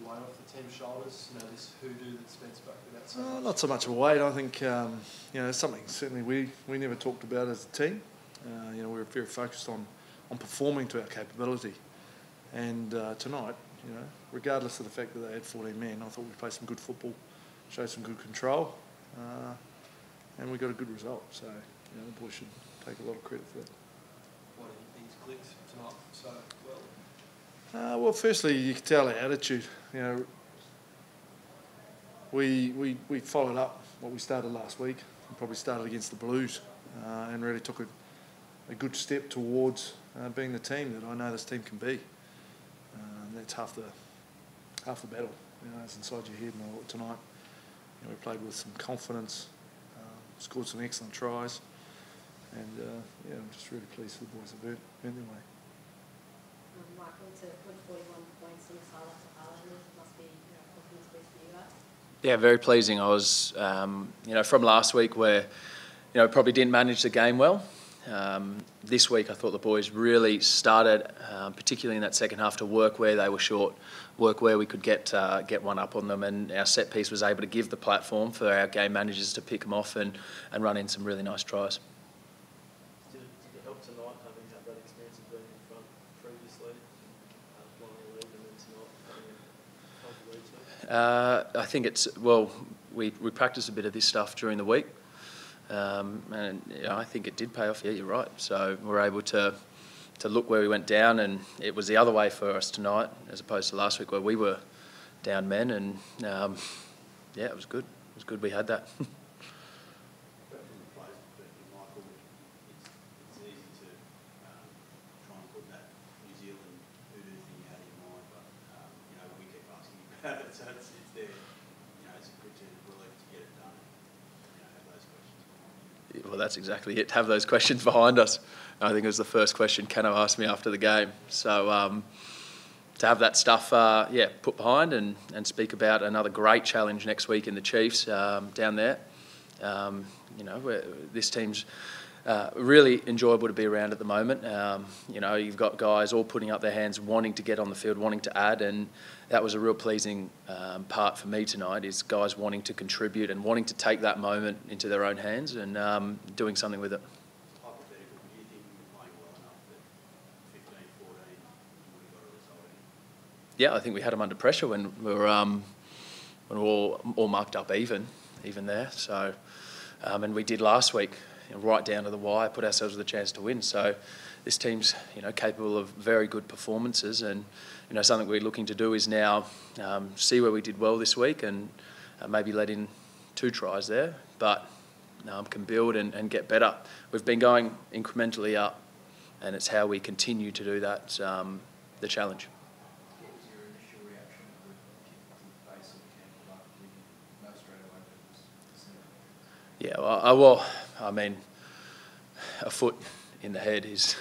weight off the team's shoulders? You know, this hoodoo that's been spoken about so much. Not so much a weight. I think something certainly we never talked about as a team. We were very focused on performing to our capability. And tonight, regardless of the fact that they had 14 men, I thought we played some good football, showed some good control, and we got a good result. So the boys should take a lot of credit for that. What do you think's clicked tonight so well? Well, firstly, you can tell our attitude. We followed up what we started last week. We probably started against the Blues and really took a good step towards being the team that I know this team can be. That's half the battle. It's inside your head. And tonight, we played with some confidence, scored some excellent tries, and I'm just really pleased the boys have earned their way. Michael, to win 41 points in the highlights of Highlanders must be a confidence boost for you guys. Yeah, very pleasing. I was, from last week where, probably didn't manage the game well. This week I thought the boys really started, particularly in that second half, to work where they were short, work where we could get one up on them, and our set piece was able to give the platform for our game managers to pick them off and run in some really nice tries. Did it help tonight having had that experience of being in front previously, blowing a lead and then tonight having a lead too? I think we practiced a bit of this stuff during the week. And I think it did pay off. Yeah, you're right. So we're able to look where we went down, and it was the other way for us tonight as opposed to last week where we were down men, and it was good. It was good we had that. It's easy to try and put that New Zealand hoodoo thing out of your mind, but we keep asking about it, so it's there. It's a good relief to get it done. Have those questions. Well, that's exactly it. Have those questions behind us. I think it was the first question Cano asked me after the game. So to have that stuff, put behind and speak about another great challenge next week in the Chiefs down there. This team's really enjoyable to be around at the moment. You've got guys all putting up their hands, wanting to get on the field, wanting to add, and that was a real pleasing part for me tonight, is guys wanting to contribute and wanting to take that moment into their own hands and doing something with it. Hypothetical, do you think you were playing well enough that 15, 14 would have got a result in? Yeah, I think we had them under pressure when we were all marked up even there. So, and we did last week, right down to the wire, put ourselves with a chance to win. So this team's capable of very good performances, and something we're looking to do is now see where we did well this week and maybe let in 2 tries there, but can build and get better. We've been going incrementally up, and it's how we continue to do that the challenge. What was your initial reaction to the kick to the face of Campbell after kicking? No, straight away, but it was A foot in the head is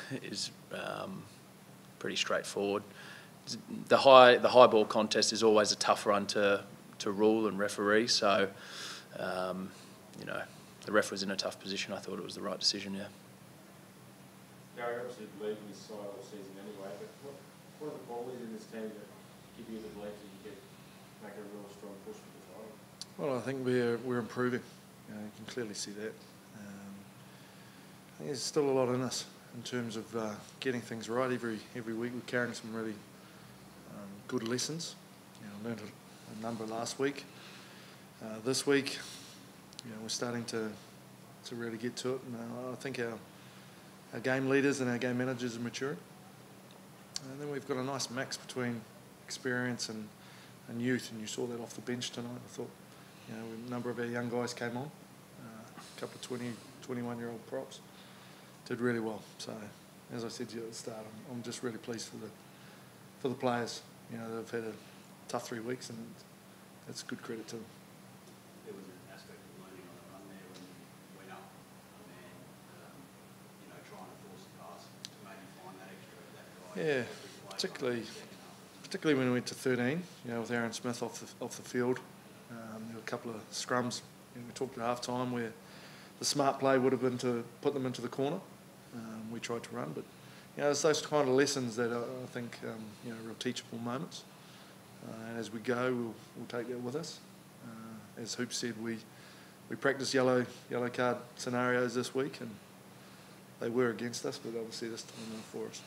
pretty straightforward. The high ball contest is always a tough one to rule and referee. So, the ref was in a tough position. I thought it was the right decision. Yeah. Daryl, obviously believed in this side all season anyway. But what are the qualities in this team that give you the belief that you could make a real strong push for the title? Well, I think we're improving. You can clearly see that. I think there's still a lot in us in terms of getting things right. Every week we're carrying some really good lessons. I learned a number last week. This week, we're starting to really get to it. And I think our game leaders and our game managers are maturing. And then we've got a nice mix between experience and youth, and you saw that off the bench tonight. I thought, a number of our young guys came on, a couple of 20, 21-year-old props. Did really well. So, as I said to you at the start, I'm just really pleased for the players. They've had a tough 3 weeks, and that's good credit to them. There was an aspect of learning on the run there when you went up and trying to force a pass to maybe find that extra, that guy. Yeah, particularly when we went to 13, with Aaron Smith off the field. There were a couple of scrums. We talked at half time where the smart play would have been to put them into the corner. We tried to run, but it's those kind of lessons that I think real teachable moments. And as we go, we'll take that with us. As Hoop said, we practiced yellow card scenarios this week, and they were against us, but obviously this time they're for us.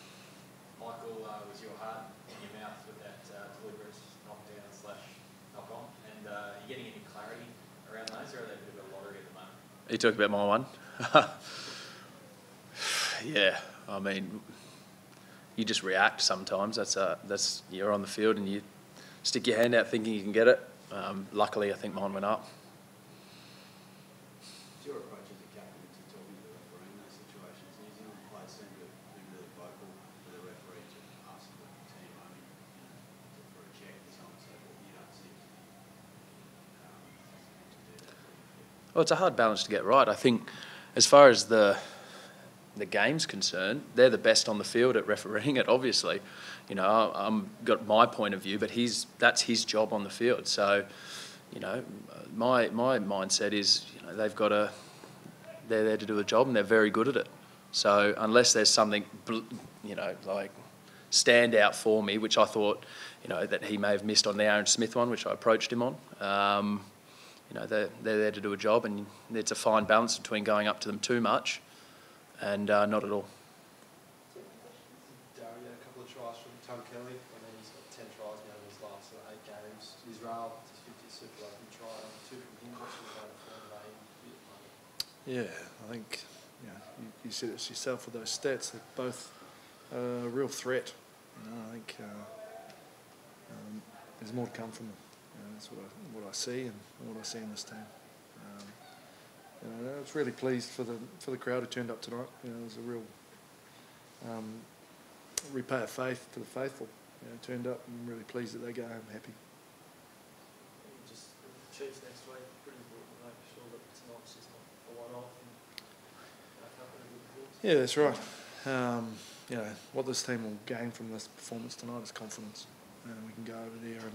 Michael, was your heart in your mouth with that deliberate knockdown / knock on? And are you getting any clarity around those, or are they a bit of a lottery at the moment? Are you talking about my one? Yeah, I mean, you just react sometimes. That's you're on the field and you stick your hand out thinking you can get it. Luckily, I think mine went up. What's your approach as a captain to talking to the referee in those situations? New Zealand players seem to be really vocal for the referee to ask the team only for a check and so on and so forth. You don't seem to be to do that. Well, it's a hard balance to get right. I think as far as the game's concerned, they're the best on the field at refereeing it, obviously. You know, I'm got my point of view, but that's his job on the field. So, you know, my mindset is, you know, they're there to do a job and they're very good at it. So unless there's something, you know, like stand out for me, which I thought, you know, that he may have missed on the Aaron Smith one, which I approached him on. You know, they're there to do a job, and it's a fine balance between going up to them too much and not at all. Daryl, you had a couple of tries from Tom Kelly, and then he's got 10 tries now in his last 8 games. Israel, his 50th Super Rugby try, 2 from him. What's your form of aim? Yeah, I think you said it yourself with those stats. They're both a real threat. You know, I think there's more to come from them. You know, that's what I see and what I see in this team. You know, I was really pleased for the crowd who turned up tonight. You know, it was a real repay of faith to the faithful. You know, turned up, and I'm really pleased that they go home happy. Just the Chiefs next week, pretty important to make sure that tonight's just not a one-off and back up in a good course. Yeah, that's right. You know, what this team will gain from this performance tonight is confidence. We can go over there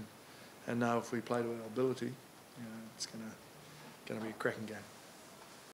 and know if we play to our ability, you know, it's going to be a cracking game.